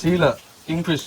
Sheila, Kingfish.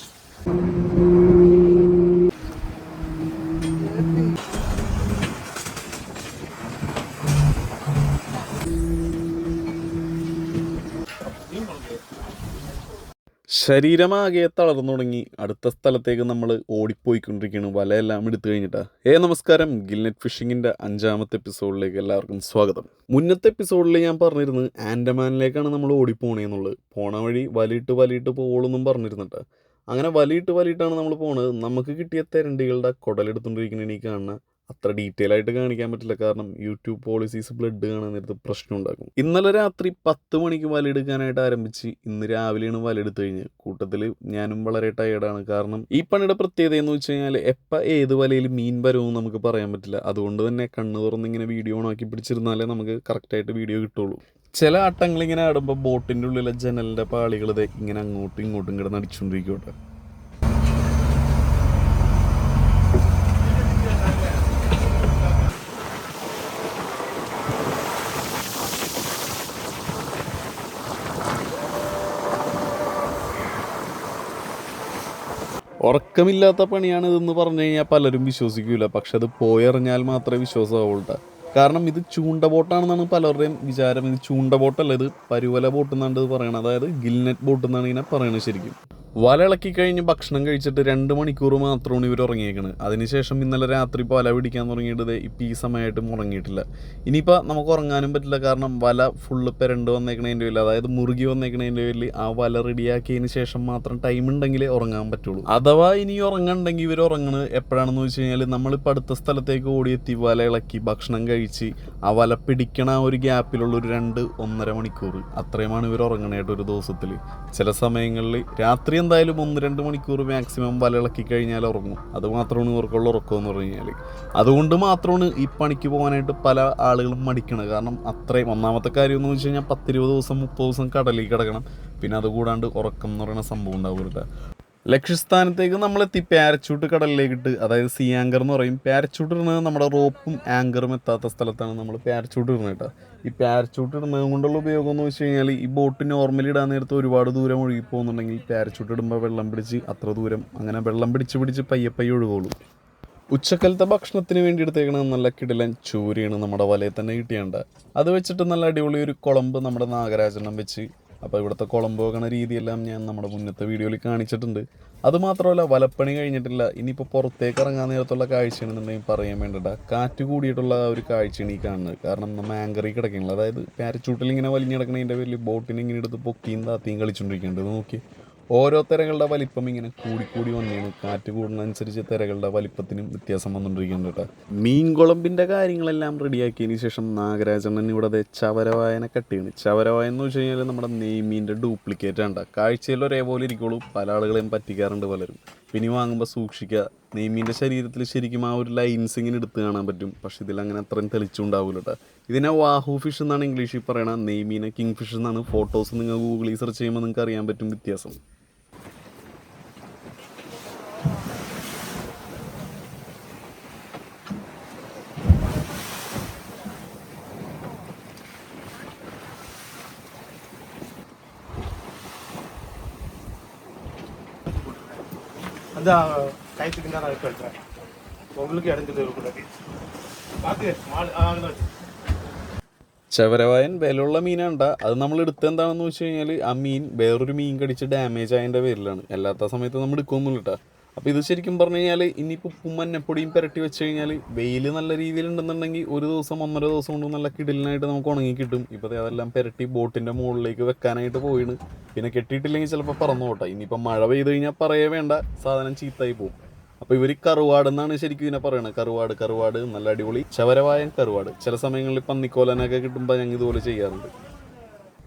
ശരീരമാകെ തളർന്നു തുടങ്ങി. അടുത്ത സ്ഥലത്തേക്ക് നമ്മൾ ഓടിപ്പോയിക്കൊണ്ടിരിക്കുകയാണ്, വലയെല്ലാം എടുത്തു കഴിഞ്ഞിട്ടാ. നമസ്കാരം, ഗിൽനെറ്റ് ഫിഷിങ്ങിൻ്റെ 5ാമത്തെ എപ്പിസോഡിലേക്ക് എല്ലാവർക്കും സ്വാഗതം. മുന്നത്തെ എപ്പിസോഡിൽ ഞാൻ പറഞ്ഞിരുന്നു ആൻഡമാനിലേക്കാണ് നമ്മൾ ഓടിപ്പോണേന്നുള്ളത്. പോണ വഴി വലിയിട്ട് പോളൊന്നും പറഞ്ഞിരുന്നിട്ടാ. അങ്ങനെ വലിയിട്ടാണ് നമ്മൾ പോണത്. നമുക്ക് കിട്ടിയ തെരണ്ടികളുടെ കുടലെടുത്തുകൊണ്ടിരിക്കുന്ന ഈ കാണുന്ന അത്ര ഡീറ്റെയിൽ ആയിട്ട് കാണിക്കാൻ പറ്റില്ല, കാരണം യൂട്യൂബ് പോളിസീസ് ബ്ലഡ് കാണാൻ നേരത്ത് പ്രശ്നം ഉണ്ടാക്കും. ഇന്നലെ രാത്രി 10 മണിക്ക് വലയെടുക്കാനായിട്ട് ആരംഭിച്ച് ഇന്ന് രാവിലെയാണ് വലയെടുത്ത് കഴിഞ്ഞത്. കൂട്ടത്തിൽ ഞാനും വളരെ ടയേർഡാണ്. കാരണം ഈ പണിയുടെ പ്രത്യേകത എന്ന് വെച്ച് കഴിഞ്ഞാൽ എപ്പോൾ ഏത് വലയിൽ മീൻ വരുമെന്ന് നമുക്ക് പറയാൻ പറ്റില്ല. അതുകൊണ്ട് തന്നെ കണ്ണ് തുറന്ന് ഇങ്ങനെ വീഡിയോ ഓണാക്കി പിടിച്ചിരുന്നാലേ നമുക്ക് കറക്റ്റായിട്ട് വീഡിയോ കിട്ടുള്ളൂ. ചില ആട്ടങ്ങളിങ്ങനെ ആടുമ്പോൾ ബോട്ടിൻ്റെ ഉള്ളിലെ ജനലിൻ്റെ പാളികൾ ഇങ്ങനെ അങ്ങോട്ടും ഇങ്ങോട്ടും കിടന്ന് അടിച്ചുകൊണ്ടിരിക്കട്ടെ. ഉറക്കമില്ലാത്ത പണിയാണ് ഇതെന്ന് പറഞ്ഞു കഴിഞ്ഞാൽ പലരും വിശ്വസിക്കില്ല. പക്ഷെ അത് പോയെറിഞ്ഞാൽ മാത്രമേ വിശ്വാസമാവുള്ളൂ. കാരണം ഇത് ചൂണ്ട ബോട്ടാണെന്നാണ് പലരുടെയും വിചാരം. ഇത് ചൂണ്ട ബോട്ടല്ല, ഇത് പരുവല ബോട്ട് എന്നാണ് ഇത് പറയണത്. അതായത് ഗിൽനെറ്റ് ബോട്ട് എന്നാണ് ഇങ്ങനെ പറയണത്. ശരിക്കും വല ഇളക്കി കഴിഞ്ഞ് ഭക്ഷണം കഴിച്ചിട്ട് 2 മണിക്കൂർ മാത്രമാണ് ഇവർ ഉറങ്ങിയേക്കണത്. അതിനുശേഷം ഇന്നലെ രാത്രി വല പിടിക്കാൻ തുടങ്ങിയിട്ട് ഇപ്പം ഈ സമയമായിട്ടും ഉറങ്ങിയിട്ടില്ല. ഇനിയിപ്പോൾ നമുക്ക് ഉറങ്ങാനും പറ്റില്ല, കാരണം വല ഫുള്ള് പെരണ്ട് വന്നേക്കണതിൻ്റെ പേരിൽ, അതായത് മുറുകി വന്നേക്കണതിൻ്റെ പേരിൽ ആ വല റെഡിയാക്കിയതിന് ശേഷം മാത്രം ടൈം ഉണ്ടെങ്കിലേ ഉറങ്ങാൻ പറ്റുള്ളൂ. അഥവാ ഇനി ഉറങ്ങുന്നുണ്ടെങ്കിൽ ഇവർ ഉറങ്ങണത് എപ്പോഴാണെന്ന് വെച്ച് കഴിഞ്ഞാൽ നമ്മളിപ്പോൾ അടുത്ത സ്ഥലത്തേക്ക് ഓടിയെത്തി വല ഇളക്കി ഭക്ഷണം കഴിച്ച് ആ വല പിടിക്കണ ആ ഒരു ഗ്യാപ്പിലുള്ള ഒരു 2-1.5 മണിക്കൂർ, അത്രയുമാണ് ഇവർ ഉറങ്ങണായിട്ട് ഒരു ദിവസത്തിൽ. ചില സമയങ്ങളിൽ രാത്രി എന്തായാലും 1-2 മണിക്കൂർ മാക്സിമം വല ഇളക്കി കഴിഞ്ഞാൽ ഉറങ്ങും. അത് മാത്രമാണ് ഇവർക്കുള്ള ഉറക്കമെന്ന് പറഞ്ഞു കഴിഞ്ഞാൽ. അതുകൊണ്ട് മാത്രമാണ് ഈ പണിക്ക് പോകാനായിട്ട് പല ആളുകളും മടിക്കണത്. കാരണം അത്രയും ഒന്നാമത്തെ കാര്യം എന്ന് വെച്ച് കഴിഞ്ഞാൽ 10-20 ദിവസം 30 ദിവസം കടലിൽ കിടക്കണം. പിന്നെ അതുകൂടാണ്ട് ഉറക്കം എന്ന് പറയുന്ന സംഭവം ഉണ്ടാവില്ല. ലക്ഷ്യസ്ഥാനത്തേക്ക് നമ്മളെത്തി പാരച്യൂട്ട് കടലിലേക്കിട്ട്, അതായത് സീ ആങ്കർ എന്ന് പറയും. പാരച്യൂട്ട് ഇടുന്നത് നമ്മുടെ റോപ്പും ആങ്കറും എത്താത്ത സ്ഥലത്താണ് നമ്മൾ പാരച്യൂട്ട് ഇടുന്നത് കേട്ടോ. ഈ പാരച്യൂട്ട് ഇടുന്നത് കൊണ്ടുള്ള ഉപയോഗം എന്ന് വെച്ച് കഴിഞ്ഞാൽ ഈ ബോട്ട് നോർമലി ഇടാൻ നേരത്ത് ഒരുപാട് ദൂരം ഒഴുകി പോകുന്നുണ്ടെങ്കിൽ പാരച്യൂട്ട് ഇടുമ്പോൾ വെള്ളം പിടിച്ച് അത്ര ദൂരം അങ്ങനെ വെള്ളം പിടിച്ച് പയ്യെ ഒഴുകുള്ളൂ. ഉച്ചക്കലത്തെ ഭക്ഷണത്തിന് വേണ്ടി എടുത്തേക്കണത് നല്ല കിടിലൻ ചൂരയാണ് നമ്മുടെ വലയിൽ തന്നെ കിട്ടിയേണ്ട. അത് വെച്ചിട്ട് നല്ല അടിപൊളി ഒരു കുളമ്പ് നമ്മുടെ നാഗരാജെണ്ണം വെച്ച്. അപ്പോൾ ഇവിടുത്തെ കുളമ്പ് വെക്കണ രീതിയെല്ലാം ഞാൻ നമ്മുടെ മുന്നത്തെ വീഡിയോയിൽ കാണിച്ചിട്ടുണ്ട്. അതുമാത്രമല്ല, വലപ്പണി കഴിഞ്ഞിട്ടില്ല. ഇനിയിപ്പോൾ പുറത്തേക്ക് ഇറങ്ങാൻ നേരത്തുള്ള കാഴ്ചയാണെന്നുണ്ടെങ്കിൽ പറയാൻ വേണ്ടിയിട്ട് കാറ്റ് കൂടിയിട്ടുള്ള ഒരു കാഴ്ചയാണ് ഈ കാണുന്നത്. കാരണം നമ്മൾ ആങ്കറിൽ കിടക്കുന്നത്, അതായത് പാരച്യൂട്ടിൽ ഇങ്ങനെ വലിഞ്ഞ് കിടക്കണതിൻ്റെ പേരിൽ ബോട്ടിനെ ഇങ്ങനെ എടുത്ത് പൊക്കിയും താത്തിയും കളിച്ചുകൊണ്ടിരിക്കേണ്ടത്. നോക്കി ഓരോ തിരകളുടെ വലിപ്പം ഇങ്ങനെ കൂടി വന്നെയാണ്. കാറ്റ് കൂടുന്നതനുസരിച്ച് തിരകളുടെ വലിപ്പത്തിനും വ്യത്യാസം വന്നുകൊണ്ടിരിക്കുന്നുണ്ട് കേട്ടോ. മീൻകുളമ്പിൻ്റെ കാര്യങ്ങളെല്ലാം റെഡിയാക്കിയതിന് ശേഷം നാഗരാജണ്ണൻ ഇവിടെ ചവരവായനെ കട്ടിയാണ്. ചവരവായ എന്ന് വെച്ച് കഴിഞ്ഞാൽ നമ്മുടെ നെയ്മീൻ്റെ ഡ്യൂപ്ലിക്കേറ്റ് ആണ്. കാഴ്ചയിൽ ഒരേപോലെ ഇരിക്കുള്ളൂ. പല ആളുകളെയും പറ്റിക്കാറുണ്ട് പലരും. പിന്നെ വാങ്ങുമ്പോൾ സൂക്ഷിക്കുക. നെയ്മീൻ്റെ ശരീരത്തിൽ ശരിക്കും ആ ഒരു ലൈൻസ് ഇങ്ങനെ എടുത്ത് കാണാൻ പറ്റും. പക്ഷെ ഇതിലങ്ങനെ അത്രയും തെളിച്ചുണ്ടാവില്ല കേട്ടോ. ഇതിനെ വാഹു ഫിഷ് എന്നാണ് ഇംഗ്ലീഷിൽ പറയണത്. നെയ്മീനെ കിങ് ഫിഷ് എന്നാണ്. ഫോട്ടോസ് നിങ്ങൾ ഗൂഗിളിൽ സെർച്ച് ചെയ്യുമ്പോൾ നിങ്ങൾക്ക് അറിയാൻ പറ്റും വ്യത്യാസം. அந்த கைத்துக்கு தான் நான் எடுத்துறேன். உங்களுக்கு இடைஞ்சல் இருக்கக்கூடாது. பார்த்து மாடு ചവരവായൻ വിലയുള്ള മീനാണ്ട. അത് നമ്മൾ എടുത്ത് എന്താണെന്ന് വെച്ച് കഴിഞ്ഞാൽ ആ മീൻ വേറൊരു മീൻ കടിച്ച് ഡാമേജ് ആയതിൻ്റെ പേരിലാണ്. അല്ലാത്ത സമയത്ത് നമ്മൾ എടുക്കുമൊന്നുമില്ല കേട്ടോ. അപ്പോൾ ഇത് ശരിക്കും പറഞ്ഞു കഴിഞ്ഞാൽ ഇനിയിപ്പോൾ ഉപ്പും മഞ്ഞപ്പൊടിയും പുരട്ടി വെച്ച് കഴിഞ്ഞാൽ വെയിൽ നല്ല രീതിയിലുണ്ടെന്നുണ്ടെങ്കിൽ ഒരു ദിവസം 1.5 ദിവസം കൊണ്ട് നല്ല കിടിലിനായിട്ട് നമുക്ക് ഉണങ്ങി കിട്ടും. ഇപ്പോൾ അതെല്ലാം പുരട്ടി ബോട്ടിൻ്റെ മുകളിലേക്ക് വെക്കാനായിട്ട് പോയിണ്. പിന്നെ കെട്ടിയിട്ടില്ലെങ്കിൽ ചിലപ്പോൾ പറന്നു പോട്ടെ. ഇനിയിപ്പോൾ മഴ പെയ്ത് കഴിഞ്ഞാൽ പറയേ വേണ്ട, സാധനം ചീത്തായി പോകും. അപ്പോൾ ഇവർ കറുവാട് എന്നാണ് ശരിക്കും ഇതിനെ പറയണത്. കറുവാട് നല്ല അടിപൊളി ചവരവായൻ കറുവാട്. ചില സമയങ്ങളിൽ പന്നിക്കോലനൊക്കെ കിട്ടുമ്പോൾ ഞങ്ങൾ ഇതുപോലെ ചെയ്യാറുണ്ട്.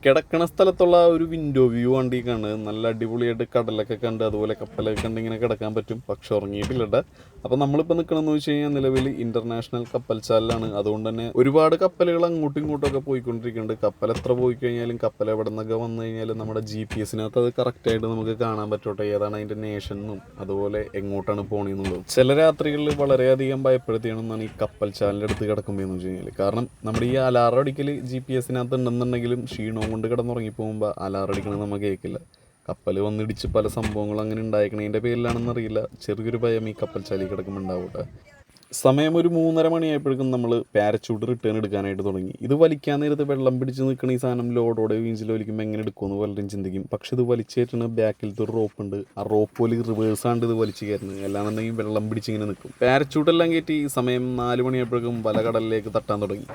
കിടക്കണ സ്ഥലത്തുള്ള ഒരു വിൻഡോ വ്യൂ വണ്ടി കാണുന്നത് നല്ല അടിപൊളിയായിട്ട് കടലൊക്കെ കണ്ട് അതുപോലെ കപ്പലൊക്കെ കണ്ട് ഇങ്ങനെ കിടക്കാൻ പറ്റും. പക്ഷെ ഉറങ്ങിയിട്ടില്ല. അപ്പോൾ നമ്മളിപ്പോൾ നിൽക്കണമെന്ന് വെച്ച് കഴിഞ്ഞാൽ നിലവിൽ ഇൻ്റർനാഷണൽ കപ്പൽച്ചാലിലാണ്. അതുകൊണ്ട് തന്നെ ഒരുപാട് കപ്പലുകൾ അങ്ങോട്ടും ഇങ്ങോട്ടൊക്കെ പോയിക്കൊണ്ടിരിക്കുന്നുണ്ട്. കപ്പൽ എത്ര പോയി കഴിഞ്ഞാലും കപ്പൽ എവിടെ നിന്നൊക്കെ വന്നു കഴിഞ്ഞാലും നമ്മുടെ GPS-നകത്ത് അത് കറക്റ്റായിട്ട് നമുക്ക് കാണാൻ പറ്റോട്ടെ, ഏതാണ് അതിൻ്റെ നേഷനും അതുപോലെ എങ്ങോട്ടാണ് പോകണമെന്നുള്ളത്. ചില രാത്രികളിൽ വളരെയധികം ഭയപ്പെടുത്തിയാണെന്നാണ് ഈ കപ്പൽച്ചാലിൻ്റെ അടുത്ത് കിടക്കുമ്പോൾ എന്ന് വെച്ച് കഴിഞ്ഞാൽ. കാരണം നമ്മുടെ ഈ അലാറം അടിക്കൽ GPS-നകത്ത് ഉണ്ടെന്നുണ്ടെങ്കിലും ക്ഷീണവും കൊണ്ട് കിടന്നുറങ്ങി പോകുമ്പോൾ അലാറം അടിക്കണമെന്ന് നമുക്ക് കേൾക്കില്ല. കപ്പൽ വന്നിടിച്ച് പല സംഭവങ്ങളും അങ്ങനെ ഉണ്ടായിരിക്കണതിൻ്റെ പേരിലാണെന്നറിയില്ല, ചെറിയൊരു ഭയം ഈ കപ്പൽ ചാലി കിടക്കുമ്പോൾ ഉണ്ടാവട്ടെ. സമയം ഒരു 3:30 മണിയായപ്പോഴേക്കും നമ്മൾ പാരച്യൂട്ട് റിട്ടേൺ എടുക്കാനായിട്ട് തുടങ്ങി. ഇത് വലിക്കാൻ നേരത്ത് വെള്ളം പിടിച്ച് നിൽക്കണ ഈ സാധനം ലോഡോടെ വീഞ്ചിൽ വലിക്കുമ്പോൾ എങ്ങനെ എടുക്കുമെന്ന് പലരും ചിന്തിക്കും. പക്ഷെ ഇത് വലിച്ചു കയറ്റുന്ന ബാക്കിലത്തെ ഒരു റോപ്പ് ഉണ്ട്, ആ റോപ്പ് പോലെ റിവേഴ്സാണ്ട് ഇത് വലിച്ചു കയറ്റുന്നത്, അല്ലാന്നുണ്ടെങ്കിൽ വെള്ളം പിടിച്ചിങ്ങനെ നിൽക്കും. പാരച്യൂട്ടെല്ലാം കയറ്റി സമയം 4 മണിയായപ്പോഴേക്കും വല കടലിലേക്ക് തട്ടാൻ തുടങ്ങി.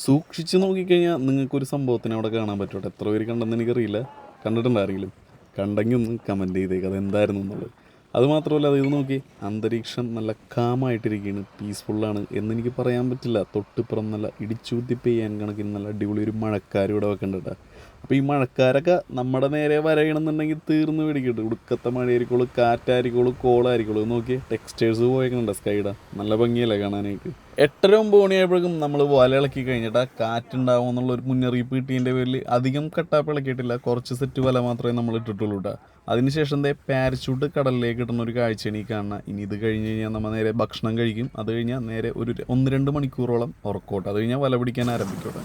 സൂക്ഷിച്ച് നോക്കിക്കഴിഞ്ഞാൽ നിങ്ങൾക്കൊരു സംഭവത്തിന് അവിടെ കാണാൻ പറ്റും. എത്ര പേര് കണ്ടെന്ന് എനിക്കറിയില്ല, കണ്ടിട്ടുണ്ടാരെങ്കിലും കണ്ടെങ്കിൽ ഒന്ന് കമൻറ്റ് ചെയ്തേക്ക് അതെന്തായിരുന്നു എന്നുള്ളത്. അതുമാത്രമല്ല, അത് ഇത് നോക്കി, അന്തരീക്ഷം നല്ല കാമായിട്ടിരിക്കുകയാണ്, പീസ്ഫുള്ളാണ് എന്നെനിക്ക് പറയാൻ പറ്റില്ല. തൊട്ടിപ്പുറം നല്ല ഇടിച്ചൂത്തി പെയ്യാൻ കണക്കിന് നല്ല അടിപൊളി ഒരു മഴക്കാർ ഇവിടെ വെക്കണ്ട. അപ്പോൾ ഈ മഴക്കാരൊക്കെ നമ്മുടെ നേരെ വരയണമെന്നുണ്ടെങ്കിൽ തീർന്ന് പിടിക്കട്ടെ. ഉടുക്കത്തെ മഴയായിരിക്കുള്ളൂ, കാറ്റായിരിക്കുള്ളൂ, കോളായിരിക്കുള്ളൂ. നോക്കി ടെക്സ്റ്റേഴ്സ് പോയേക്കുന്നുണ്ട് സ്കൈയുടെ, നല്ല ഭംഗിയല്ലേ കാണാനായിട്ട്. 8:30-9 മണിയായപ്പോഴേക്കും നമ്മൾ വല ഇളക്കി കഴിഞ്ഞിട്ട് കാറ്റുണ്ടാവും എന്നുള്ളൊരു മുന്നറിയിപ്പ് കിട്ടിയതിൻ്റെ പേരിൽ അധികം കട്ടാപ്പ് ഇളക്കിയിട്ടില്ല, കുറച്ച് സെറ്റ് വല മാത്രമേ നമ്മൾ ഇട്ടിട്ടുള്ളൂ കേട്ടോ. അതിനുശേഷം പാരച്യൂട്ട് കടലിലേക്ക് ഇടുന്ന ഒരു കാഴ്ചയാണ് ഈ കാണുന്നത്. ഇനി ഇത് കഴിഞ്ഞ് കഴിഞ്ഞാൽ നമ്മൾ നേരെ ഭക്ഷണം കഴിക്കും. അത് കഴിഞ്ഞാൽ നേരെ ഒരു 1-2 മണിക്കൂറോളം ഉറക്കോട്ടെ. അത് കഴിഞ്ഞാൽ വല പിടിക്കാൻ ആരംഭിക്കോട്ടെ.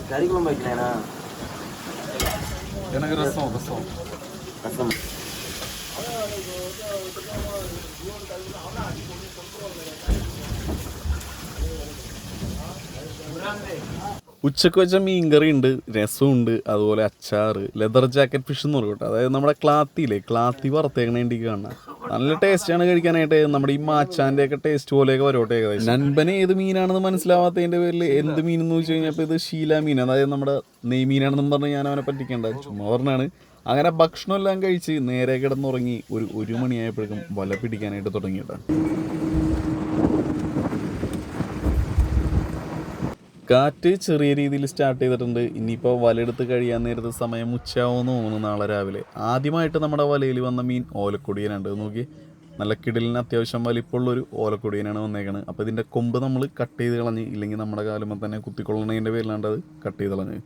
கறிக்குழம்பு வைக்கிறேனா? எனக்கு ரசம் ரசம் ரசம். ഉച്ചക്ക് വെച്ച മീൻകറി ഉണ്ട്, രസമുണ്ട്, അതുപോലെ അച്ചാറ്, ലെതർ ജാക്കറ്റ് ഫിഷ് എന്ന് പറയും കേട്ടോ. അതായത് നമ്മുടെ ക്ലാത്തി വറുത്തേക്കണേണ്ടി കാണാൻ നല്ല ടേസ്റ്റാണ് കഴിക്കാനായിട്ട്. നമ്മുടെ ഈ മാച്ചാൻ്റെ ഒക്കെ ടേസ്റ്റ് പോലെയൊക്കെ വരോട്ടെ ഏകദേശം. നൻപന് ഏത് മീനാണെന്ന് മനസ്സിലാവാത്തതിൻ്റെ പേരിൽ എന്ത് മീനെന്ന് വെച്ച് കഴിഞ്ഞപ്പോൾ ഇത് ഷീല മീൻ, അതായത് നമ്മുടെ നെയ്മീനാണെന്നും പറഞ്ഞ് ഞാൻ അവനെ പറ്റിക്കേണ്ട, ചുമ്മാ പറഞ്ഞാണ്. അങ്ങനെ ഭക്ഷണമെല്ലാം കഴിച്ച് നേരെ കിടന്നുറങ്ങി. ഒരു 1 മണിയായപ്പോഴേക്കും വല പിടിക്കാനായിട്ട് തുടങ്ങിയിട്ടാണ്. കാറ്റ് ചെറിയ രീതിയിൽ സ്റ്റാർട്ട് ചെയ്തിട്ടുണ്ട്. ഇനിയിപ്പോൾ വലയെടുത്ത് കഴിയാൻ നേരത്തെ സമയം ഉച്ചയാവുമെന്ന് തോന്നുന്നു നാളെ രാവിലെ. ആദ്യമായിട്ട് നമ്മുടെ വലയിൽ വന്ന മീൻ ഓലക്കൊടിയനുണ്ട്. നോക്കി, നല്ല കിടലിന് അത്യാവശ്യം വലിപ്പമുള്ളൊരു ഓലക്കൊടിയനാണ് വന്നേക്കണത്. അപ്പോൾ ഇതിൻ്റെ കൊമ്പ് നമ്മൾ കട്ട് ചെയ്ത് കളഞ്ഞ്, ഇല്ലെങ്കിൽ നമ്മുടെ കാലുമ്പോൾ തന്നെ കുത്തിക്കൊള്ളണതിൻ്റെ പേരിലാണ്ട് അത് കട്ട് ചെയ്ത് കളഞ്ഞ്.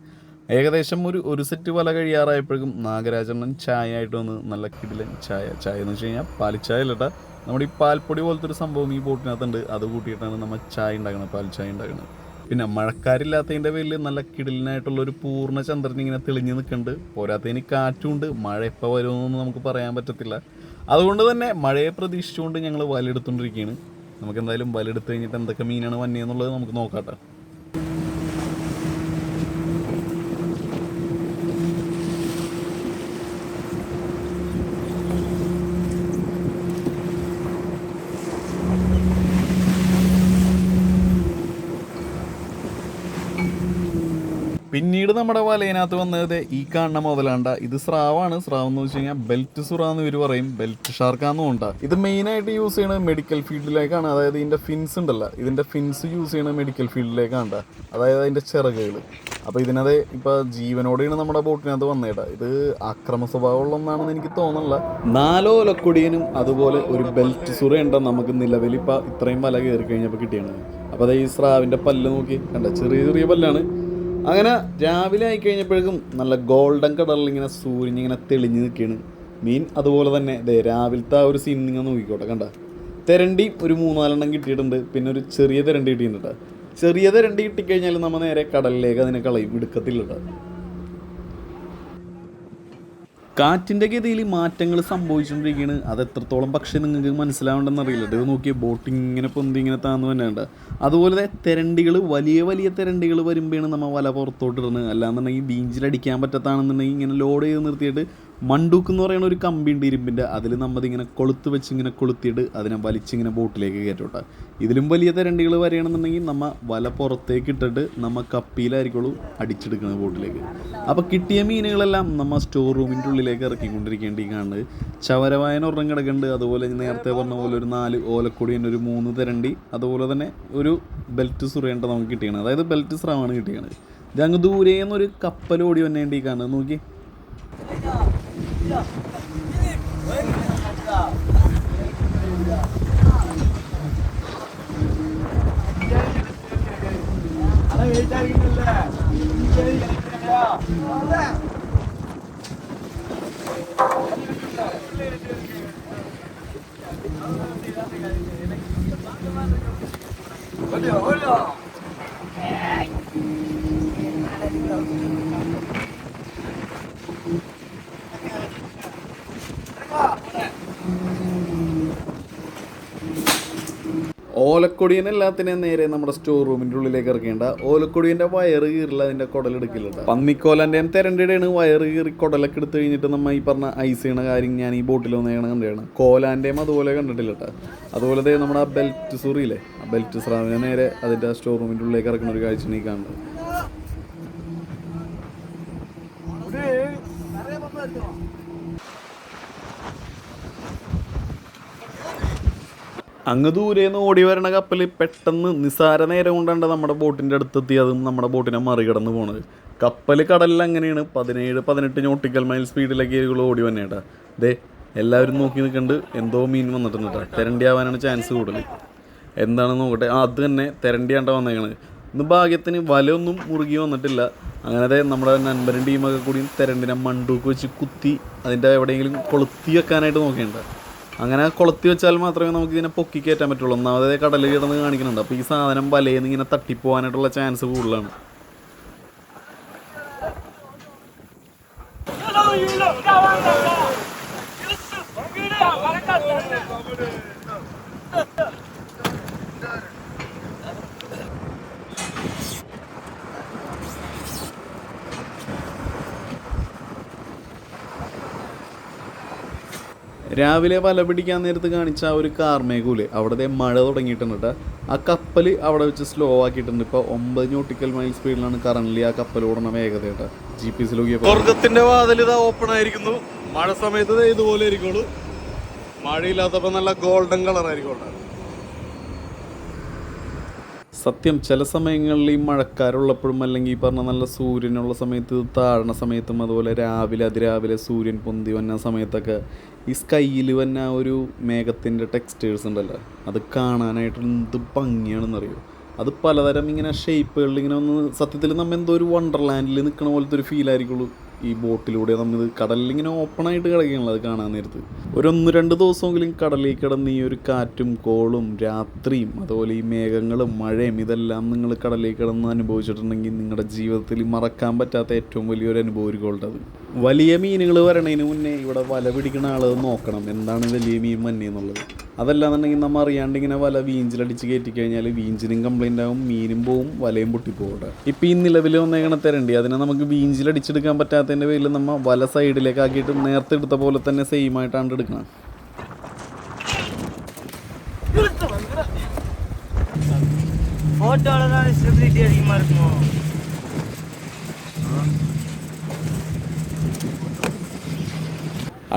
ഏകദേശം ഒരു സെറ്റ് വല കഴിയാറായപ്പോഴേക്കും നാഗരാജണ്ണൻ ചായ ആയിട്ട് വന്ന് നല്ല കിടിലൻ ചായ എന്ന് വെച്ച് കഴിഞ്ഞാൽ പാലിച്ചായ അല്ലട്ടാ, നമ്മുടെ ഈ പാൽപ്പൊടി പോലത്തെ ഒരു സംഭവം ഈ ബോട്ടിനകത്തുണ്ട്. അത് കൂട്ടിയിട്ടാണ് നമ്മൾ ചായ ഉണ്ടാക്കുന്നത്, പാൽ ചായ ഉണ്ടാക്കുന്നത്. പിന്നെ മഴക്കാരില്ലാത്തതിൻ്റെ പേരിൽ നല്ല കിടിലിനായിട്ടുള്ളൊരു പൂർണ്ണ ചന്ദ്രൻ ഇങ്ങനെ തെളിഞ്ഞ് നിൽക്കുന്നുണ്ട്. പോരാത്തതിന് കാറ്റുണ്ട്. മഴ എപ്പോൾ വരുമെന്നൊന്നും നമുക്ക് പറയാൻ പറ്റത്തില്ല. അതുകൊണ്ട് തന്നെ മഴയെ പ്രതീക്ഷിച്ചുകൊണ്ട് ഞങ്ങൾ വലയെടുത്തുകൊണ്ടിരിക്കുകയാണ്. നമുക്ക് എന്തായാലും വലയെടുത്ത് കഴിഞ്ഞിട്ട് എന്തൊക്കെ മീനാണ് വന്നതെന്നുള്ളത് നമുക്ക് നോക്കാട്ടെ. പിന്നീട് നമ്മുടെ വലയിനകത്ത് വന്നത് ഈ കാണുന്ന മുതലാണ്ട. ഇത് സ്രാവാണ്. സ്രാവ് എന്ന് വെച്ച് കഴിഞ്ഞാൽ ബെൽറ്റ് സുറാന്ന് ഇവർ പറയും, ബെൽറ്റ് ഷാർക്കാന്നും ഉണ്ടാ. ഇത് മെയിനായിട്ട് യൂസ് ചെയ്യണത് മെഡിക്കൽ ഫീൽഡിലേക്കാണ്. അതായത് ഇതിൻ്റെ ഫിൻസ് ഉണ്ടല്ലോ, ഇതിൻ്റെ ഫിൻസ് യൂസ് ചെയ്യണത് മെഡിക്കൽ ഫീൽഡിലേക്കാണ്. അതായത് അതിൻ്റെ ചിറകുകൾ. അപ്പോൾ ഇതിനകത്ത് ഇപ്പോൾ ജീവനോടെയാണ് നമ്മുടെ ബോട്ടിനകത്ത് വന്നേട്ടാ. ഇത് ആക്രമ സ്വഭാവമുള്ള ഒന്നാണെന്ന് എനിക്ക് തോന്നുന്നില്ല. 4 ഓലക്കൊടിയനും അതുപോലെ ഒരു ബെൽറ്റ് സുറയുണ്ട നമുക്ക് നിലവിൽ ഇപ്പോൾ ഇത്രയും വല കയറി കഴിഞ്ഞപ്പോൾ കിട്ടിയാണ്. അപ്പോൾ അത് ഈ സ്രാവിൻ്റെ പല്ല് നോക്കി കണ്ട, ചെറിയ പല്ലാണ്. അങ്ങനെ രാവിലെ ആയിക്കഴിഞ്ഞപ്പോഴേക്കും നല്ല ഗോൾഡൻ കളറിൽ ഇങ്ങനെ സൂര്യൻ ഇങ്ങനെ തെളിഞ്ഞ് നിൽക്കുകയാണ് മീൻ. അതുപോലെ തന്നെ രാവിലത്തെ ആ ഒരു സീൻ നിങ്ങൾ നോക്കിക്കോട്ടെ. കണ്ട, തെരണ്ടി ഒരു 3-4 കിട്ടിയിട്ടുണ്ട്. പിന്നെ ഒരു ചെറിയ തെരണ്ടി കിട്ടിയിട്ടുണ്ട്. ചെറിയ തെരണ്ടി കിട്ടിക്കഴിഞ്ഞാൽ നമ്മൾ നേരെ കടലിലേക്ക് അതിനെ കളയും, എടുക്കത്തില്ല. കാറ്റിൻ്റെ ഗതിയിൽ മാറ്റങ്ങൾ സംഭവിച്ചുകൊണ്ടിരിക്കുകയാണ്. അത് എത്രത്തോളം പക്ഷേ നിങ്ങൾക്ക് മനസ്സിലാവേണ്ടെന്ന് അറിയില്ല. ഇത് നോക്കിയ ബോട്ടിങ് ഇങ്ങനെ പൊന്തി ഇങ്ങനെ താന്ന് തന്നെയുണ്ട്. അതുപോലെ തെരണ്ടികൾ, വലിയ തെരണ്ടികൾ വരുമ്പോഴാണ് നമ്മൾ വല പുറത്തോട്ട് ഇടുന്നത്. അല്ലാന്നുണ്ടെങ്കിൽ ബീഞ്ചിലടിക്കാൻ പറ്റത്താണെന്നുണ്ടെങ്കിൽ ഇങ്ങനെ ലോഡ് ചെയ്ത് നിർത്തിയിട്ട് മണ്ടൂക്ക് എന്ന് പറയുന്ന ഒരു കമ്പിയുണ്ട് ഇരുമ്പിൻ്റെ, അതിൽ നമ്മതിങ്ങനെ കൊളുത്ത് വെച്ച് ഇങ്ങനെ കൊളുത്തിയിട്ട് അതിനെ വലിച്ചിങ്ങനെ ബോട്ടിലേക്ക് കയറ്റോട്ടെ. ഇതിലും വലിയ തെരണ്ടികൾ വരികയാണെന്നുണ്ടെങ്കിൽ നമ്മൾ വല പുറത്തേക്ക് ഇട്ടിട്ട് നമ്മൾ കപ്പിയിലായിരിക്കുള്ളൂ അടിച്ചെടുക്കുന്നത് ബോട്ടിലേക്ക്. അപ്പോൾ കിട്ടിയ മീനുകളെല്ലാം നമ്മൾ സ്റ്റോർ റൂമിൻ്റെ ഉള്ളിലേക്ക് ഇറക്കിക്കൊണ്ടിരിക്കേണ്ടി കാണുന്നത്. ചവരവായന ഒരെണ്ണം കിടക്കുന്നുണ്ട്, അതുപോലെ നേരത്തെ പറഞ്ഞ പോലെ ഒരു 4 ഓലക്കൊടിയൻ, ഒരു 3 തെരണ്ടി, അതുപോലെ തന്നെ ഒരു ബെൽറ്റ് സുറേണ്ട നമുക്ക് കിട്ടിയാണ്. അതായത് ബെൽറ്റ് സ്രാവാണ് കിട്ടിയത്. ഇത് അങ്ങ് ദൂരേന്നൊരു കപ്പൽ ഓടി വന്നേണ്ടി കാണുന്നത് നോക്കി. ഓലക്കൊടിയൻ എല്ലാത്തിനെയും നേരെ നമ്മുടെ സ്റ്റോർ റൂമിൻ്റെ ഉള്ളിലേക്ക് ഇറക്കേണ്ട. ഓലക്കൊടിയൻ്റെ വയറ് കീറില്ല, അതിൻ്റെ കുടലെടുക്കില്ല. പന്നിക്കോലൻ്റെയും തെരണ്ടിയുടെയാണ് വയറ് കീറി കുടലൊക്കെ എടുത്ത് കഴിഞ്ഞിട്ട് നമ്മൾ ഈ പറഞ്ഞ ഐസ് ചെയ്യണ കാര്യം ഞാൻ ഈ ബോട്ടിൽ വന്നതാണ് കണ്ടാണ്. കോലാൻ്റെയും അതുപോലെ കണ്ടിട്ടില്ല കേട്ടോ. അതുപോലെ നമ്മുടെ ആ ബെൽറ്റ് സുറിയില്ലേ, ആ ബെൽറ്റ് സ്രാവിനെ നേരെ അതിൻ്റെ സ്റ്റോർ റൂമിൻ്റെ ഉള്ളിലേക്ക് ഇറക്കുന്ന ഒരു കാഴ്ച നീ കാണുന്നത്. അങ്ങ് ദൂരേന്ന് ഓടി വരണ കപ്പൽ പെട്ടെന്ന് നിസാര നേരം കൊണ്ടാണ് നമ്മുടെ ബോട്ടിൻ്റെ അടുത്തെത്തി അതും നമ്മുടെ ബോട്ടിനെ മറികടന്ന് പോണത്. കപ്പൽ കടലിൽ അങ്ങനെയാണ് 17-18 നോട്ടിക്കൽ മൈൽ സ്പീഡിലേക്ക് ഓടി വന്നേട്ടാ. ദേ എല്ലാവരും നോക്കി നിൽക്കുന്നുണ്ട്, എന്തോ മീൻ വന്നിട്ടുണ്ട് കേട്ടോ. തെരണ്ടി ആവാനാണ് ചാൻസ് കൂടുതൽ. എന്താണെന്ന് നോക്കട്ടെ. അത് തന്നെ തെരണ്ടിയാണ്ട വന്നേക്കണത്. ഇന്ന് ഭാഗ്യത്തിന് വലയൊന്നും മുറുകി വന്നിട്ടില്ല. അങ്ങനത്തെ നമ്മുടെ നൻപരും ടീമൊക്കെ കൂടി തെരണ്ടിനെ മണ്ടൂക്ക് വെച്ച് കുത്തി അതിൻ്റെ എവിടെയെങ്കിലും കൊളുത്തി വെക്കാനായിട്ട് നോക്കേണ്ട. അങ്ങനെ കൊളുത്തി വെച്ചാൽ മാത്രമേ നമുക്ക് ഇതിനെ പൊക്കി കയറ്റാൻ പറ്റുള്ളൂ. ഒന്നാമതേ കടലിൽ കിടന്ന് കാണിക്കുന്നുണ്ട്. അപ്പോൾ ഈ സാധനം വലയിൽ നിന്ന് ഇങ്ങനെ തട്ടിപ്പോകാനായിട്ടുള്ള ചാൻസ് കൂടുതലാണ്. രാവിലെ വല പിടിക്കാൻ നേരത്ത് കാണിച്ച ആ ഒരു കാർമേഘൂലെ അവിടുത്തെ മഴ തുടങ്ങിയിട്ടുണ്ട്. ആ കപ്പൽ അവിടെ വെച്ച് സ്ലോ ആക്കിയിട്ടുണ്ട്. ഇപ്പോൾ 9 നോട്ടിക്കൽ മൈൽ സ്പീഡിലാണ് കറന്റ് ആ കപ്പൽ ഓടണ വേഗത കേട്ടോ. GPS നോക്കിയപ്പോൾ സ്വർഗത്തിന്റെ വാതിൽ ഇതാ ഓപ്പൺ ആയിരിക്കുന്നു. മഴ സമയത്ത് ഇതുപോലെ ആയിരിക്കുള്ളൂ, മഴയില്ലാത്തപ്പോൾ നല്ല ഗോൾഡൻ കളർ ആയിരിക്കും. സത്യം ചില സമയങ്ങളിൽ ഈ മഴക്കാരുള്ളപ്പോഴും അല്ലെങ്കിൽ ഈ പറഞ്ഞ നല്ല സൂര്യനുള്ള സമയത്ത് താഴണ സമയത്തും അതുപോലെ അതിരാവിലെ സൂര്യൻ പൊന്തി വന്ന സമയത്തൊക്കെ ഈ സ്കൈയിൽ വന്ന ഒരു മേഘത്തിൻ്റെ ടെക്സ്റ്റേഴ്സ് ഉണ്ടല്ലോ, അത് കാണാനായിട്ട് എന്ത് ഭംഗിയാണെന്നറിയോ. അത് പലതരം ഇങ്ങനെ ഷേപ്പുകളിൽ ഇങ്ങനെ ഒന്ന് സത്യത്തിൽ നമ്മൾ എന്തോ ഒരു വണ്ടർലാൻഡിൽ നിൽക്കണ പോലത്തെ ഒരു ഫീൽ ആയിരിക്കുള്ളൂ. ഈ ബോട്ടിലൂടെ നമ്മൾ കടലിലിങ്ങനെ ഓപ്പണായിട്ട് കിടക്കുകയാണല്ലോ അത് കാണാൻ നേരത്ത്. 1-2 ദിവസമെങ്കിലും കടലിൽ കിടന്ന് ഈ ഒരു കാറ്റും കോളും രാത്രിയും അതുപോലെ ഈ മേഘങ്ങളും മഴയും ഇതെല്ലാം നിങ്ങൾ കടലിൽ കിടന്ന് അനുഭവിച്ചിട്ടുണ്ടെങ്കിൽ നിങ്ങളുടെ ജീവിതത്തിൽ മറക്കാൻ പറ്റാത്ത ഏറ്റവും വലിയൊരു അനുഭവമായിരിക്കും അത്. വലിയ മീനുകൾ വരണതിന് മുന്നേ ഇവിടെ വല പിടിക്കുന്ന ആൾ നോക്കണം എന്താണ് വലിയ മീൻ മഞ്ഞെന്നുള്ളത്. അതല്ലാന്നുണ്ടെങ്കിൽ നമ്മൾ അറിയാണ്ട് ഇങ്ങനെ വല വീഞ്ചിലടിച്ച് കയറ്റി കഴിഞ്ഞാൽ വീഞ്ചിനും കംപ്ലൈൻ്റ് ആവും, മീനും പോവും, വലയും പൊട്ടിപ്പോകട്ടെ. ഇപ്പം ഈ നിലവിൽ വന്നേക്കണ തെരണ്ടി അതിനെ നമുക്ക് വീഞ്ചിലടിച്ചെടുക്കാൻ പറ്റാത്തതിൻ്റെ പേരിൽ നമ്മൾ വല സൈഡിലേക്ക് ആക്കിയിട്ട് നേരത്തെ എടുത്ത പോലെ തന്നെ സെയിം ആയിട്ടാണ് എടുക്കണം.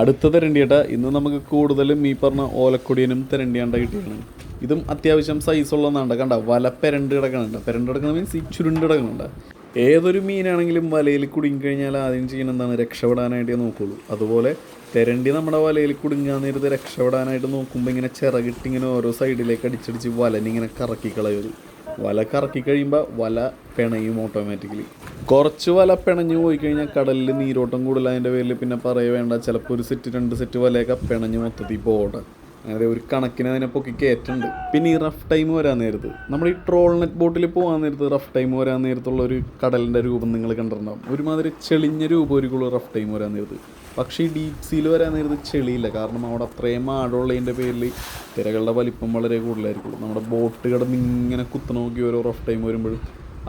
അടുത്ത തെരണ്ടിയേട്ടാ ഇന്ന് നമുക്ക് കൂടുതലും ഈ പറഞ്ഞ ഓലക്കൊടിയനും തെരണ്ടിയാണ്ട കിട്ടിയാണ്. ഇതും അത്യാവശ്യം സൈസുള്ളതാണ്ട. കണ്ട വല പെരണ്ട് കിടക്കണ മീൻസ് ഈ ചുരുണ്ട് കിടക്കണുണ്ട്. ഏതൊരു മീനാണെങ്കിലും വലയിൽ കുടുങ്ങിക്കഴിഞ്ഞാൽ ആദ്യം ചെയ്യുന്ന എന്താണ്, രക്ഷപ്പെടാനായിട്ടേ നോക്കുള്ളൂ. അതുപോലെ തെരണ്ടി നമ്മുടെ വലയിൽ കുടുങ്ങാൻ നേരത്ത് രക്ഷപ്പെടാനായിട്ട് നോക്കുമ്പോൾ ഇങ്ങനെ ചിറകിട്ട് ഇങ്ങനെ ഓരോ സൈഡിലേക്ക് അടിച്ചടിച്ച് വലനിങ്ങനെ കറക്കി കളയും. വല കറക്കി കഴിയുമ്പോൾ വല പിണയും ഓട്ടോമാറ്റിക്കലി. കുറച്ച് വല പിണഞ്ഞു പോയി കഴിഞ്ഞാൽ കടലിൽ നീരോട്ടം കൂടുതൽ, അതിൻ്റെ പേരിൽ പിന്നെ പറയുക വേണ്ട, ചിലപ്പോൾ 1 സെറ്റ് 2 സെറ്റ് വലയൊക്കെ പിണഞ്ഞ് മൊത്തത്തിൽ പോകട്ടെ. അങ്ങനെ ഒരു കണക്കിന് അതിനെ പൊക്കി കയറ്റുണ്ട്. പിന്നെ ഈ റഫ് ടൈം വരാൻ നേരത്ത് നമ്മൾ ഈ ട്രോൾ നെറ്റ് ബോട്ടിൽ പോകാൻ നേരത്ത് റഫ് ടൈം വരാൻ നേരത്തുള്ള ഒരു കടലിൻ്റെ രൂപം നിങ്ങൾ കണ്ടിട്ടുണ്ടാകും. ഒരുമാതിരി ചെളിഞ്ഞ രൂപമായിരിക്കുള്ളൂ റഫ് ടൈം വരാൻ നേരത്ത്. പക്ഷേ ഈ ഡീപ് സീൽ വരാൻ നേരത്ത് ചെളിയില്ല, കാരണം അവിടെ അത്രയും ആഴമുള്ളതിൻ്റെ പേരിൽ തിരകളുടെ വലിപ്പം വളരെ കൂടുതലായിരിക്കുള്ളൂ. നമ്മുടെ ബോട്ട് കിടന്ന് ഇങ്ങനെ കുത്തു നോക്കി ഓരോ റഫ് ടൈം വരുമ്പോഴും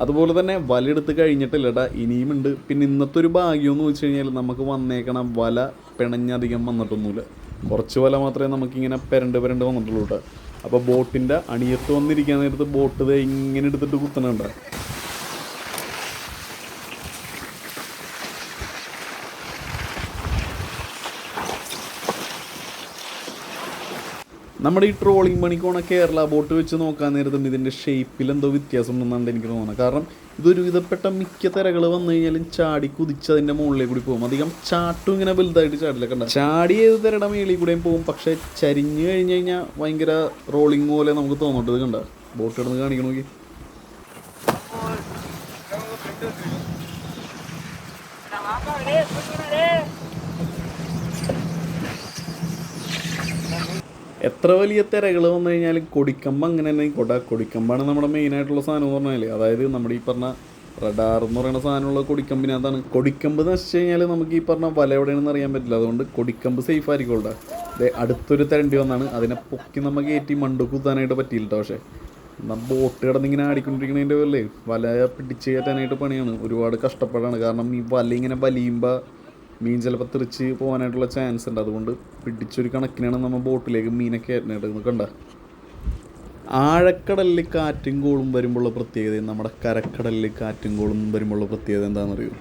അതുപോലെ തന്നെ വല എടുത്ത് കഴിഞ്ഞിട്ടില്ലടാ, ഇനിയുമുണ്ട്. പിന്നെ ഇന്നത്തെ ഒരു ഭാഗ്യം എന്ന് വെച്ച് കഴിഞ്ഞാൽ നമുക്ക് വന്നേക്കണം വല പിണഞ്ഞധികം വന്നിട്ടൊന്നുമില്ല. കുറച്ച് വല മാത്രമേ നമുക്കിങ്ങനെ പെരണ്ട് വന്നിട്ടുള്ളൂ കേട്ടോ. അപ്പോൾ ബോട്ടിൻ്റെ അണിയത്ത് വന്നിരിക്കാൻ നേരത്ത് ബോട്ട് ഇങ്ങനെ എടുത്തിട്ട് കുത്തണുണ്ട്. നമ്മുടെ ഈ ട്രോളിങ് പണിക്കോണ കേരള ബോട്ട് വെച്ച് നോക്കാൻ നേരത്തും ഇതിൻ്റെ ഷേപ്പിൽ എന്തോ വ്യത്യാസം ഉണ്ടെന്നാണ് എനിക്ക് തോന്നുന്നത്. കാരണം ഇതൊരു വിധപ്പെട്ട മിക്ക തിരകൾ വന്നു കഴിഞ്ഞാലും ചാടി കുതിച്ച് അതിൻ്റെ മുകളിലേക്ക് കൂടി പോകും. അധികം ചാട്ടും ഇങ്ങനെ വലുതായിട്ട് ചാടില്ല. കണ്ട ചാടി ഏത് തിരയുടെ മേളിൽ കൂടെയും പോകും. പക്ഷേ ചരിഞ്ഞ് കഴിഞ്ഞ് കഴിഞ്ഞാൽ ഭയങ്കര റോളിങ് പോലെ നമുക്ക് തോന്നേണ്ടത്. കണ്ട ബോട്ട് കിടന്ന് കാണിക്കണമെങ്കിൽ എത്ര വലിയ തിരകൾ വന്നു കഴിഞ്ഞാലും കൊടിക്കമ്പ് അങ്ങനെ തന്നെ ആയിക്കോട്ടെ. കൊടിക്കമ്പാണ് നമ്മുടെ മെയിനായിട്ടുള്ള സാധനം എന്ന് പറഞ്ഞാൽ. അതായത് നമ്മുടെ ഈ പറഞ്ഞ റഡാർ എന്ന് പറയുന്ന സാധനമുള്ള കൊടിക്കമ്പിനകത്താണ്. കൊടിക്കമ്പ് നശിച്ചു കഴിഞ്ഞാൽ നമുക്ക് ഈ പറഞ്ഞ വല എവിടെയാണെന്ന് അറിയാൻ പറ്റില്ല. അതുകൊണ്ട് കൊടിക്കമ്പ് സേഫ് ആയിരിക്കോട്ടെ. അടുത്തൊരു തിരണ്ടി വന്നാണ്, അതിനെ പൊക്കി നമുക്ക് കയറ്റി മണ്ടു കുത്താനായിട്ട് പറ്റിയില്ല. പക്ഷേ ബോട്ട് കിടന്നിങ്ങനെ ആടിക്കൊണ്ടിരിക്കണതിൻ്റെ വല്ലേ വല പിടിച്ച് കയറ്റാനായിട്ട് പണിയാണ്. ഒരുപാട് കഷ്ടപ്പാടാണ്. കാരണം ഈ വല ഇങ്ങനെ വലിയുമ്പോൾ മീൻ ചിലപ്പോൾ തെറിച്ച് പോകാനായിട്ടുള്ള ചാൻസ് ഉണ്ട്. അതുകൊണ്ട് പിടിച്ചൊരു കണക്കിനാണ് നമ്മൾ ബോട്ടിലേക്ക് മീനൊക്കെ കയറ്റാനായിട്ട്. കണ്ട ആഴക്കടലിൽ കാറ്റും കോളും വരുമ്പോഴുള്ള പ്രത്യേകത, നമ്മുടെ കരക്കടലിൽ കാറ്റും കോളും വരുമ്പോഴുള്ള പ്രത്യേകത എന്താണെന്നറിയോ?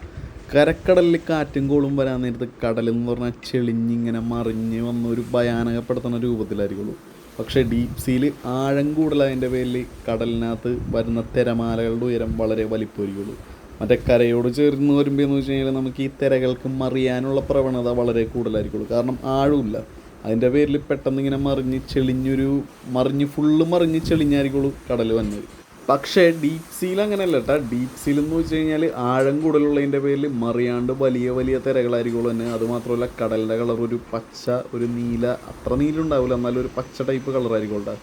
കരക്കടലിൽ കാറ്റും കോളും വരാൻ നേരത്ത് കടലെന്ന് പറഞ്ഞാൽ ചെളിഞ്ഞിങ്ങനെ മറിഞ്ഞ് വന്ന ഒരു ഭയാനകപ്പെടുത്തുന്ന രൂപത്തിലായിരിക്കുള്ളൂ. പക്ഷേ ഡീപ് സീയിൽ ആഴം കൂടുതലതിൻ്റെ പേരിൽ കടലിനകത്ത് വരുന്ന തിരമാലകളുടെ ഉയരം വളരെ വലിപ്പമായിരിക്കുള്ളൂ. മറ്റേ കരയോട് ചേർന്ന് വരുമ്പോൾ എന്ന് വെച്ച് കഴിഞ്ഞാൽ നമുക്ക് ഈ തിരകൾക്ക് മറിയാനുള്ള പ്രവണത വളരെ കൂടുതലായിരിക്കുള്ളൂ. കാരണം ആഴമില്ല. അതിൻ്റെ പേരിൽ പെട്ടെന്ന് ഇങ്ങനെ മറിഞ്ഞ് ഫുള്ള് മറിഞ്ഞ് ചെളിഞ്ഞായിരിക്കുള്ളൂ കടൽ വന്നത്. പക്ഷേ ഡീപ് സീൽ അങ്ങനെയല്ല കേട്ടോ. ഡീപ് സീൽ എന്ന് വെച്ച് കഴിഞ്ഞാൽ ആഴം കൂടുതലുള്ളതിൻ്റെ പേരിൽ മറിയാണ്ട് വലിയ വലിയ തിരകളായിരിക്കുള്ളൂ തന്നെ. അതുമാത്രമല്ല കടലിൻ്റെ കളർ ഒരു പച്ച, ഒരു നീല, അത്ര നീലുണ്ടാവില്ല, എന്നാലും ഒരു പച്ച ടൈപ്പ് കളറായിരിക്കും കേട്ടോ.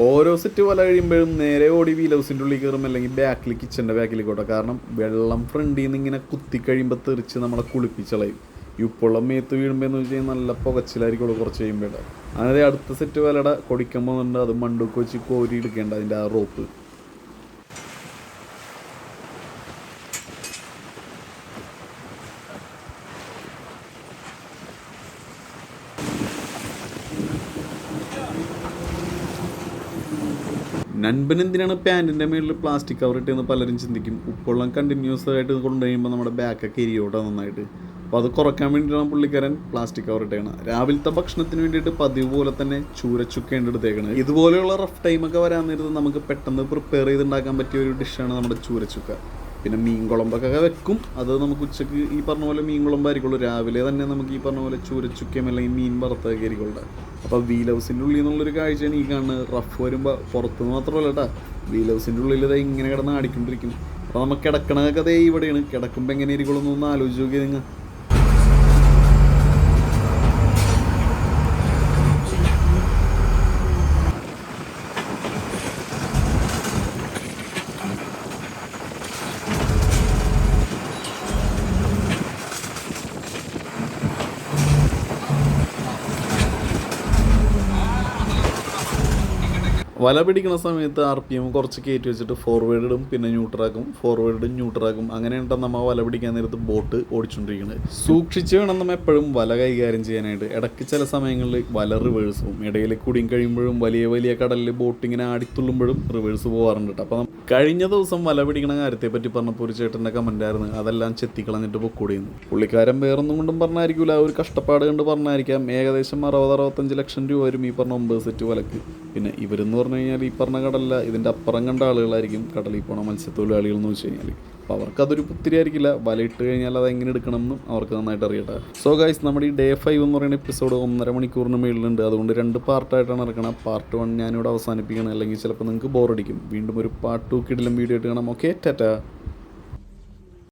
ഓരോ സെറ്റ് വല കഴിയുമ്പോഴും നേരെ ഓടി വീൽ ഹൗസിൻ്റെ ഉള്ളിൽ കയറും, അല്ലെങ്കിൽ ബാക്കിൽ കിച്ചൻ്റെ ബാക്കിലേക്കോട്ടെ. കാരണം വെള്ളം ഫ്രണ്ടിൽ നിന്ന് ഇങ്ങനെ കുത്തി കഴിയുമ്പോൾ തെറിച്ച് നമ്മളെ കുളിപ്പിച്ചളയും. ഈ ഉപ്പുള്ള മേത്ത് വീഴുമ്പോൾ എന്ന് വെച്ച് കഴിഞ്ഞാൽ നല്ല പുകച്ചിലായിരിക്കുള്ളൂ കുറച്ച് കഴിയുമ്പോൾ. അങ്ങനെ അടുത്ത സെറ്റ് വലയുടെ കൊടിക്കുമ്പോൾ ഉണ്ട്, അത് മണ്ടൂക്ക് വെച്ച് കോരി എടുക്കേണ്ട അതിൻ്റെ ആ റോപ്പ്. നൻപൻ എന്തിനാണ് പാൻറ്റിൻ്റെ മേളിൽ പ്ലാസ്റ്റിക് കവർ ഇട്ടെന്ന് പലരും ചിന്തിക്കും. ഉപ്പുവെള്ളം കണ്ടിന്യൂസ് ആയിട്ട് കൊണ്ടുകഴിയുമ്പോൾ നമ്മുടെ ബാക്കൊക്കെ എരിയോട്ടെ നന്നായിട്ട്. അപ്പോൾ അത് കുറയ്ക്കാൻ വേണ്ടിയിട്ടാണ് പുള്ളിക്കാരൻ പ്ലാസ്റ്റിക് കവർ ഇട്ടേക്കണം. രാവിലത്തെ ഭക്ഷണത്തിന് വേണ്ടിയിട്ട് പതിവ് പോലെ തന്നെ ചൂരച്ചുക്കേണ്ട എടുത്തേക്കണത്. ഇതുപോലെയുള്ള റഫ് ടൈമൊക്കെ വരാൻ നേരത്ത് നമുക്ക് പെട്ടെന്ന് പ്രിപ്പയർ ചെയ്തുണ്ടാക്കാൻ പറ്റിയ ഒരു ഡിഷാണ് നമ്മുടെ ചൂരച്ചുക്ക. പിന്നെ മീൻ കുളമ്പൊക്കെ വെക്കും. അത് നമുക്ക് ഉച്ചയ്ക്ക് ഈ പറഞ്ഞ പോലെ മീൻ കുളമ്പായിരിക്കുള്ളൂ. രാവിലെ തന്നെ നമുക്ക് ഈ പറഞ്ഞ പോലെ ചൂരച്ചുക്കയും അല്ലെങ്കിൽ മീൻ വറുത്തൊക്കെ ആയിരിക്കുള്ളൂ. അപ്പോൾ വീൽ ഹൗസിൻ്റെ ഉള്ളിൽ നിന്നുള്ളൊരു കാഴ്ചയാണ് ഈ കാണുന്നത്. റഫ് വരുമ്പോൾ പുറത്തുനിന്ന് മാത്രമല്ല കേട്ടോ, വീൽ ഹൗസിൻ്റെ ഉള്ളിൽ ഇത് ഇങ്ങനെ കിടന്ന് ആടിക്കൊണ്ടിരിക്കും. അപ്പോൾ നമുക്ക് കിടക്കണതൊക്കെ അതേ ഇവിടെയാണ്. കിടക്കുമ്പോൾ എങ്ങനെ ഇരിക്കുള്ളൂ എന്നൊന്ന് ആലോചിച്ച് നോക്കിയാൽ നിങ്ങൾ. വല പിടിക്കുന്ന സമയത്ത് RPM കുറച്ച് കയറ്റി വെച്ചിട്ട് ഫോർവേഡ് ഇടും, പിന്നെ ന്യൂട്രാക്കും, ഫോർവേഡ് ഇടും, ന്യൂട്രാക്കും. അങ്ങനെയാണ് നമ്മൾ വല പിടിക്കാൻ നേരത്ത് ബോട്ട് ഓടിച്ചുകൊണ്ടിരിക്കുന്നത്. സൂക്ഷിച്ച് വേണം നമ്മൾ എപ്പോഴും വല കൈകാര്യം ചെയ്യാനായിട്ട്. ഇടയ്ക്ക് ചില സമയങ്ങളിൽ വല റിവേഴ്സ് പോകും. ഇടയിൽ കുടിയും കഴിയുമ്പോഴും വലിയ വലിയ കടലിൽ ബോട്ടിങ്ങനെ ആടിത്തുള്ളുമ്പോഴും റിവേഴ്സ് പോകാറുണ്ട് കേട്ടോ. അപ്പം കഴിഞ്ഞ ദിവസം വല പിടിക്കണ കാര്യത്തെ പറ്റി പറഞ്ഞപ്പോൾ ഒരു ചേട്ടൻ്റെ കമൻ്റ് ആയിരുന്നു, അതെല്ലാം ചെത്തിക്കളഞ്ഞിട്ട് പൊക്കൂടിയെന്ന്. പുള്ളിക്കാരൻ വേറൊന്നും കൊണ്ടും പറഞ്ഞായിരിക്കില്ല, ആ ഒരു കഷ്ടപ്പാട് കൊണ്ട് പറഞ്ഞായിരിക്കാം. ഏകദേശം 60-65 ലക്ഷം രൂപ വരും ഈ പറഞ്ഞ 9 സെറ്റ് വലക്ക്. പിന്നെ ഇവരെന്ന് പറഞ്ഞു കഴിഞ്ഞാൽ ഈ പറഞ്ഞ കടലില്ല, ഇതിൻ്റെ അപ്പുറം കണ്ട ആളുകളായിരിക്കും കടലിൽ പോണ മത്സ്യത്തൊഴിലാളികൾ എന്ന് വെച്ച് കഴിഞ്ഞാൽ. അപ്പോൾ അവർക്കതൊരു പുത്തിരി ആയിരിക്കില്ല. വല ഇട്ട് കഴിഞ്ഞാൽ അത് എങ്ങനെ എടുക്കണം എന്നും അവർക്ക് നന്നായിട്ട് അറിയട്ടെ. സോ ഗൈസ്, നമ്മുടെ ഈ Day 5 എന്ന് പറയുന്ന എപ്പിസോഡ് 1.5 മണിക്കൂറിന് മേളിലുണ്ട്. അതുകൊണ്ട് 2 പാർട്ടായിട്ടാണ് ഇറക്കണം. പാർട്ട് 1 ഞാനിവിടെ അവസാനിപ്പിക്കണം, അല്ലെങ്കിൽ ചിലപ്പോൾ നിങ്ങൾക്ക് ബോറടിക്കും. വീണ്ടും ഒരു പാർട്ട് 2 കിടിലം വീഡിയോ ആയിട്ട് കാണാം. ഓക്കെ, ടാറ്റാ.